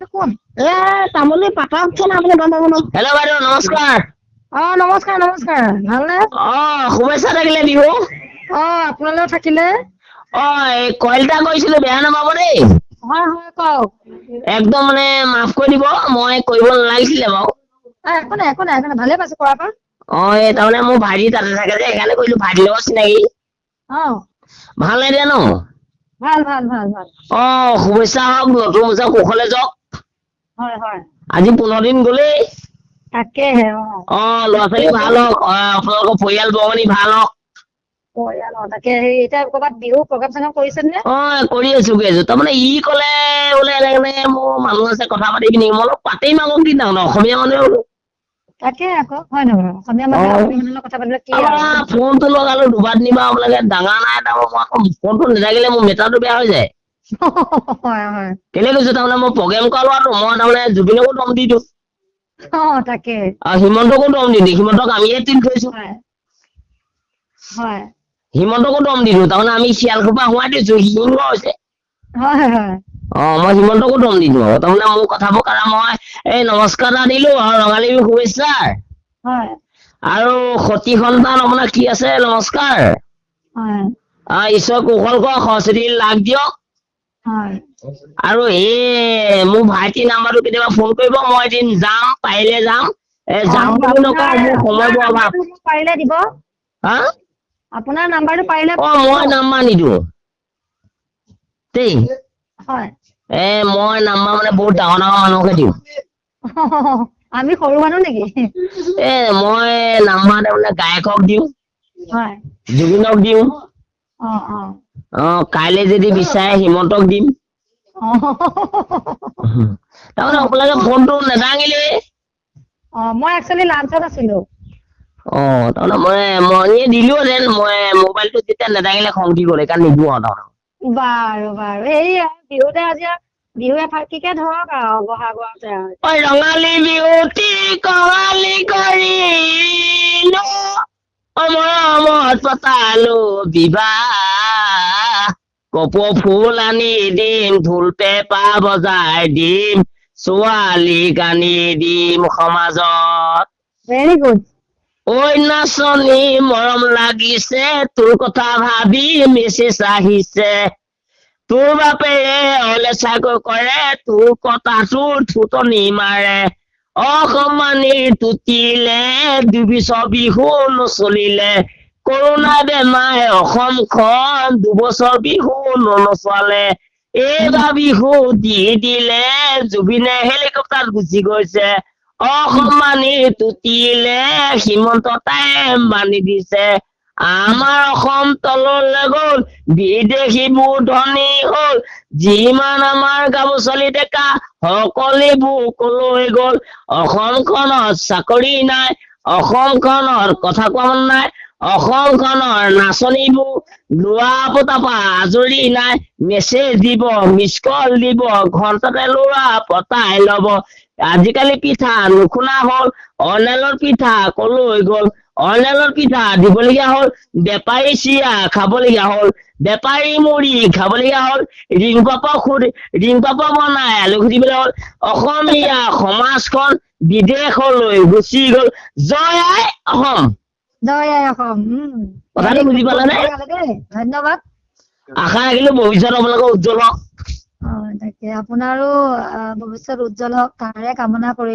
কোন তামুলী পাতকচোন আপুনি গম পাব ন। হেল্ল' বাইদেউ নমস্কাৰ। নমস্কাৰ নমস্কাৰ, ভালনে? শুভেচ্ছা থাকিলে বিহু। আপোনালৈও থাকিলে। এই কইল এটা কৰিছিলো, বেয়া নাপাব দেই। হয় হয়, কওক। একদম মানে মাফ কৰি দিব, মই কৰিব নালাগিছিলে বাৰু। একো নাই একো নাই একো নাই, ভালে পাইছো কৰাৰ পৰা। এই তাৰমানে মোৰ ভাইটি তাতে থাকে যে, সেইকাৰণে কৰিলো। ভাইটিৰ লগত চিনাকি। ভাল নাই দিয়া ন? ভাল ভাল ভাল ভাল। শুভেচ্ছা হওক, নতুন বছৰ কুশলে যাওক। হয় হয়। আজি 15 দিন গলেই। তাকেহে ল'ৰা ছোৱালী ভাল হওক, আপোনালোকৰ পৰিয়াল বৰ্গনি ভাল হওক। তাকে এতিয়া ক'ৰবাত বিহু প্ৰগ্ৰাম চগ্ৰাম কৰিছে নে? কৰি আছো। তাৰমানে ই কলে বোলে এনেকে মোৰ মানুহ আছে কথা পাতিবি নেকি, মই অলপ পাতিম আকৌ কি ন অসমীয়া মানুহে বোলো। তাকে আকৌ হয় নহয়, অসমীয়া মানুহে অসমীয়া মানুহৰ কথা পাতিলে কি আৰু। ফোনটো লগালো দুবাৰ তিনিবাৰ আপোনালোকে ডাঙৰ নাই ডাঙৰ, মই আকৌ ফোনটো নাথাকিলে মোৰ মেটাৰটো বেয়া হৈ যায়। হয় হয়। কেলে কৈছো, তাৰমানে মই প্ৰগ্ৰেম কৰা ল'ৰাটো, মই তাৰমানে জুবিনকো দম দি দিওঁ। তাকে। হিমন্তকো দম দি দিওঁ, হিমন্তক আমিয়ে ট্ৰিট কৰিছো। হয়। হিমন্তকো দম দিলো, তাৰমানে আমি শিয়ালখোপা সোমাই দিছো, সি হৈছে। হয় হয়। মই হিমন্তকো দম দি দিওঁ, তাৰমানে মোৰ কথাবোৰ কাৰণে মই নমস্কাৰ এটা দিলো আৰু ৰঙালী বিহু শুভেচ্ছা। হয়। আৰু সতি সন্তান আপোনাৰ কি আছে নমস্কাৰ। হয়। ঈশ্বৰ কুশল কৰক, সৰস্বতী লাভ দিয়ক। হয়। আৰু মোৰ ভাইটিৰ নাম্বাৰটো কেতিয়াবা ফোন কৰিব, মই এদিন যাম, পাৰিলে যাম। যাম বুলি নকওঁ, মোৰ সময়ৰ অভাৱ। পাৰিলে দিব। হা? আপোনাৰ নাম্বাৰটো পাৰিলে দিব। মই নাম্বাৰ নিদিওঁ দেই। হয়। মই নাম্বাৰ মানে বহুত ডাঙৰ ডাঙৰ মানুহকে দিওঁ। আমি সৰু মানুহ নেকি? মই নাম্বাৰ তাৰমানে গায়কক দিওঁ। হয়। জুবিনক দিওঁ। কাইলৈ যদি বিচাৰে হিমন্তক দিম। তাৰমানে আপোনালোকে ফোনটো নেদাঙিলে। মই একচুৱেলি লাঞ্চত আছিলো। তাৰমানে মই দিলোহেঁতেন, মই মোবাইলটো যেতিয়া নেদাঙিলে খং উঠি গ'ল, সেইকাৰণে নিদো আৰু তাৰমানে। বাৰু বাৰু, এই বিহুতে আজি বিহু এফাঁকিকে ধৰক আৰু বহাগতে আৰু। ৰঙালী বিহুটি কঙালী কৰিলো, মৰমত পতালো বিবাহ। কপৌ ফুল আনি দিম, ঢোল পেঁপা বজাই দিম, ছোৱালীক আনি দিম সমাজত। Very good. ঐ নাচনী মৰম লাগিছে, তোৰ কথা ভাবি মেছেজ আহিছে। তোৰ বাপেৰে অইলে চাকৰি কৰে, তোৰ কটাটো থুতনি মাৰে। অকমানি টুটিলে, দুবিছৰ বিহু নচলিলে। কৰোণা বেমাৰে অসমখন, দুবছৰ বিহু নচলে। এইবাৰ বিহু দি দিলে, জুবিনে হেলিকপ্টাৰত গুচি গৈছে। অকমানি টুটিলে, হিমন্ত বান্ধি দিছে। আমাৰ অসম তললৈ গ'ল, বিদেশীবোৰ ধনী হ'ল। যিমান আমাৰ গাভৰু ছোৱালী ডেকা, সকলোবোৰ কলৈ গ'ল। অসমখনত চাকৰি নাই, অসমখনত কথা কোৱা মানুহ নাই, অসমখনৰ নাচনীবোৰ লোৱা পতাৰ পৰা আজৰি নাই। মেছেজ দিব, মিচ কল দিব, ঘন্টাতে ল'ৰা পতাই ল'ব। আজিকালি পিঠা নুশুনা হ'ল, অনলাইনৰ পিঠা কলৈ গ'ল। অনলাইনৰ পিঠা দিবলগীয়া হ'ল, বেপাৰী চিৰা খাবলগীয়া হ'ল। বেপাৰী মুড়ি খাবলগীয়া হ'ল, ৰিং পাপৰ বনাই আলু খুজিবলৈ হ'ল। অসমীয়া সমাজখন বিদেশলৈ গুচি গ'ল। জয় আই অসম। জয় আই অসম। কথাটো বুজি পালানে? ধন্যবাদ। আশা ৰাখিলো ভৱিষ্যত আপোনালোকৰ উজ্জ্বল হওক। তাকে আপোনাৰো ভৱিষ্যত উজ্জ্বল হওক, তাৰে কামনা কৰিলো।